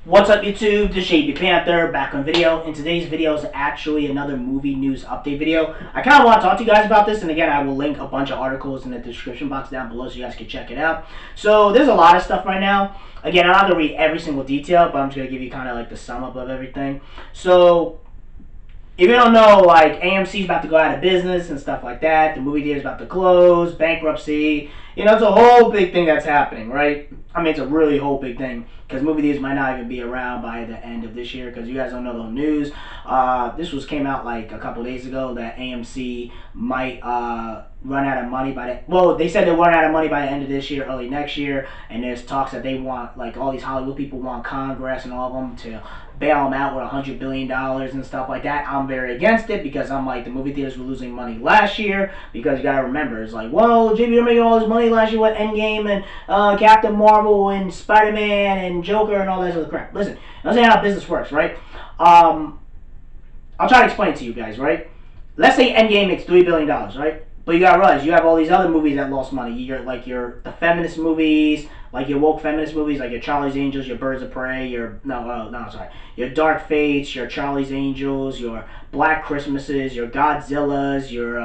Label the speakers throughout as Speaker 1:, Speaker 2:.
Speaker 1: What's up YouTube, this is JB Panther, back on video, and today's video is actually another movie news update video. I kind of want to talk to you guys about this, and again, I will link a bunch of articles in the description box down below so you guys can check it out. So, there's a lot of stuff right now. Again, I'm not going to read every single detail, but I'm just going to give you kind of like the sum up of everything. So, if you don't know, like, AMC's about to go out of business and stuff like that. The movie theater's about to close, bankruptcy. You know, it's a whole big thing that's happening, right? I mean, it's a really whole big thing because movie theaters might not even be around by the end of this year because you guys don't know the news. This came out like a couple days ago that AMC might run out of money by the... Well, they said they'll run out of money by the end of this year, early next year. And there's talks that they want, like, all these Hollywood people want Congress and all of them to bail them out with $100 billion and stuff like that. I'm very against it because I'm like, the movie theaters were losing money last year because you gotta remember, it's like, well, JB, you're making all this money last year with Endgame and Captain Marvel and Spider-Man and Joker and all that other crap. Listen, that's not how business works, right? I'll try to explain it to you guys, right? Let's say Endgame makes $3 billion, right? But you gotta realize, you have all these other movies that lost money. The feminist movies, like your woke feminist movies, like your Charlie's Angels, your Birds of Prey, your your Dark Fates, your Charlie's Angels, your Black Christmases, your Godzillas, your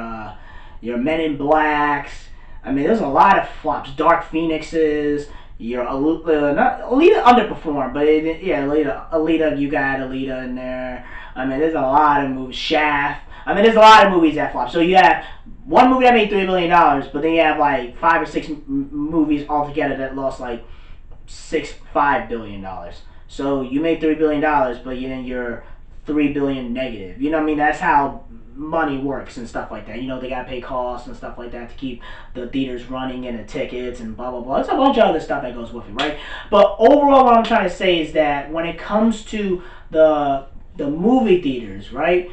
Speaker 1: Men in Blacks. I mean, there's a lot of flops. Dark Phoenixes. Your Alita underperformed, but Alita, you got Alita in there. I mean, there's a lot of movies. Shaft. I mean, there's a lot of movies that flop. So you have one movie that made $3 billion, but then you have like 5 or 6 movies altogether that lost like $5 billion. So you made $3 billion, but then you're $3 billion negative. You know what I mean? That's how money works and stuff like that. You know, they gotta pay costs and stuff like that to keep the theaters running and the tickets and blah blah blah. It's a bunch of other stuff that goes with it, right? But overall, what I'm trying to say is that when it comes to the movie theaters, right?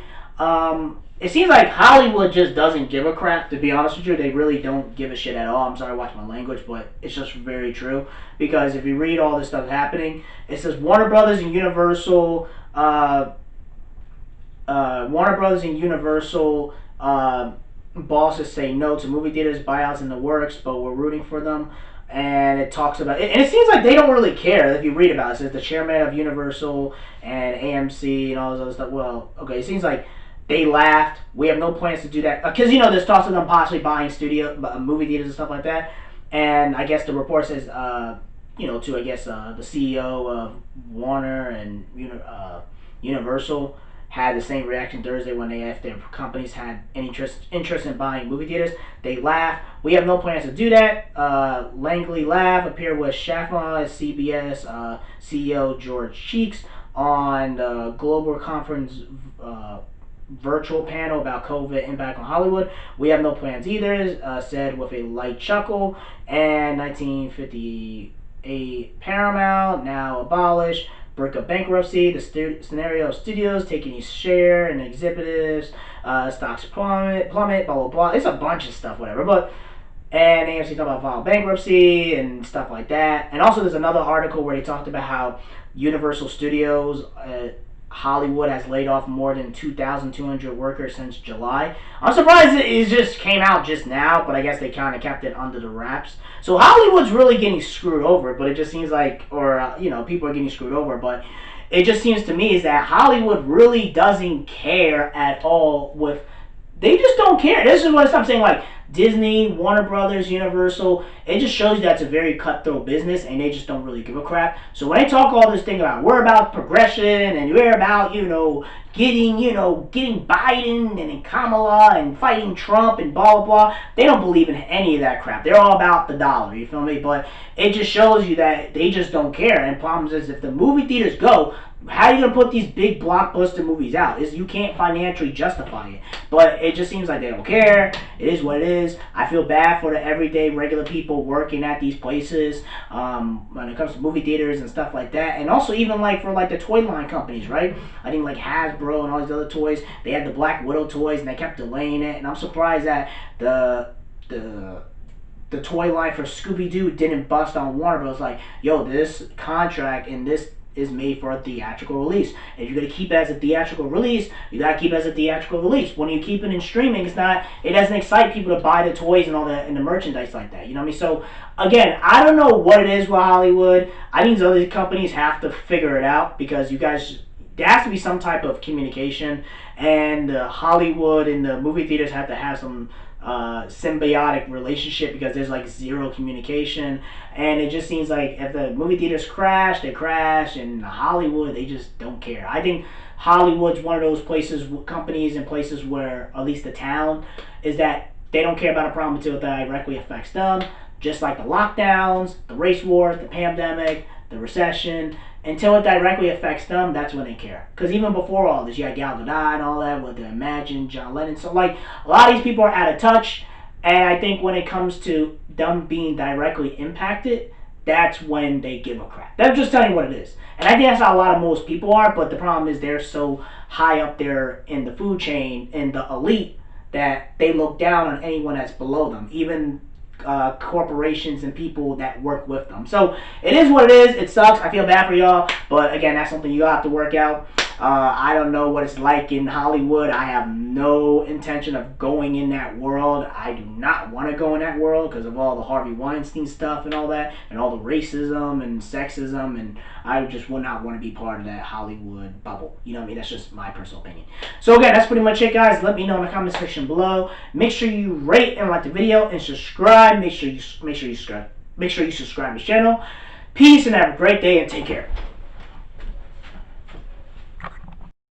Speaker 1: It seems like Hollywood just doesn't give a crap, to be honest with you. They really don't give a shit at all. I'm sorry, watch my language, but it's just very true. Because if you read all this stuff happening, it says Warner Brothers and Universal bosses say no to movie theaters, buyouts in the works, but we're rooting for them. And it talks about it, and it seems like they don't really care. If you read about it, it says the chairman of Universal and AMC and all this other stuff. Well, okay, it seems like they laughed. We have no plans to do that because there's talks of them possibly buying movie theaters and stuff like that. And I guess the report says, the CEO of Warner and Universal had the same reaction Thursday when they asked their companies had any interest in buying movie theaters. They laughed. We have no plans to do that. Langley Laugh appeared with Shafran, CBS CEO George Cheeks on the Global Conference virtual panel about COVID impact on Hollywood. We have no plans either, said with a light chuckle. And 1958 Paramount, now abolished. Brink of bankruptcy, the scenario of studios taking his share and executives, stocks plummet, blah blah blah. It's a bunch of stuff, whatever. And AMC talked about file bankruptcy and stuff like that. And also, there's another article where they talked about how Universal Studios, Hollywood has laid off more than 2,200 workers since July. I'm surprised it just came out just now, but I guess they kind of kept it under the wraps. So Hollywood's really getting screwed over, but it just seems like, people are getting screwed over, but it just seems to me is that Hollywood really doesn't care at all they just don't care. This is what I'm saying, like Disney, Warner Brothers, Universal, it just shows you that's a very cutthroat business and they just don't really give a crap. So when they talk all this thing about we're about progression and we're about, getting Biden and Kamala and fighting Trump and blah blah blah, they don't believe in any of that crap. They're all about the dollar, you feel me? But it just shows you that they just don't care. And problems is if the movie theaters go, how are you going to put these big blockbuster movies out? You can't financially justify it. But it just seems like they don't care. It is what it is. I feel bad for the everyday regular people working at these places when it comes to movie theaters and stuff like that. And also even for the toy line companies, right? I think like Hasbro and all these other toys, they had the Black Widow toys and they kept delaying it. And I'm surprised that the toy line for Scooby-Doo didn't bust on Warner Bros. Like, yo, this contract and this is made for a theatrical release. If you're gonna keep it as a theatrical release, you gotta keep it as a theatrical release. When you keep it in streaming, it doesn't excite people to buy the toys and all that and the merchandise like that. You know what I mean? So again, I don't know what it is with Hollywood. I think these other companies have to figure it out, because you guys, there has to be some type of communication, and Hollywood and the movie theaters have to have some symbiotic relationship, because there's like zero communication, and it just seems like if the movie theaters crash, they crash, and Hollywood, they just don't care. I think Hollywood's one of those places, companies and places where, at least the town, is that they don't care about a problem until it directly affects them, just like the lockdowns, the race wars, the pandemic, the recession. Until it directly affects them, that's when they care. Because even before all this, you had Gal Gadot and all that with the Imagine, John Lennon. So, like, a lot of these people are out of touch. And I think when it comes to them being directly impacted, that's when they give a crap. They're just telling you what it is. And I think that's how a lot of most people are. But the problem is they're so high up there in the food chain, in the elite, that they look down on anyone that's below them. Even corporations and people that work with them. So it is what it is. It sucks. I feel bad for y'all, but again, that's something you have to work out. I don't know what it's like in Hollywood. I have no intention of going in that world. I do not want to go in that world because of all the Harvey Weinstein stuff and all that, and all the racism and sexism, and I just would not want to be part of that Hollywood bubble. You know what I mean? That's just my personal opinion. So again, that's pretty much it, guys. Let me know in the comment section below. Make sure you rate and like the video and subscribe. Make sure you subscribe to the channel. Peace and have a great day and take care.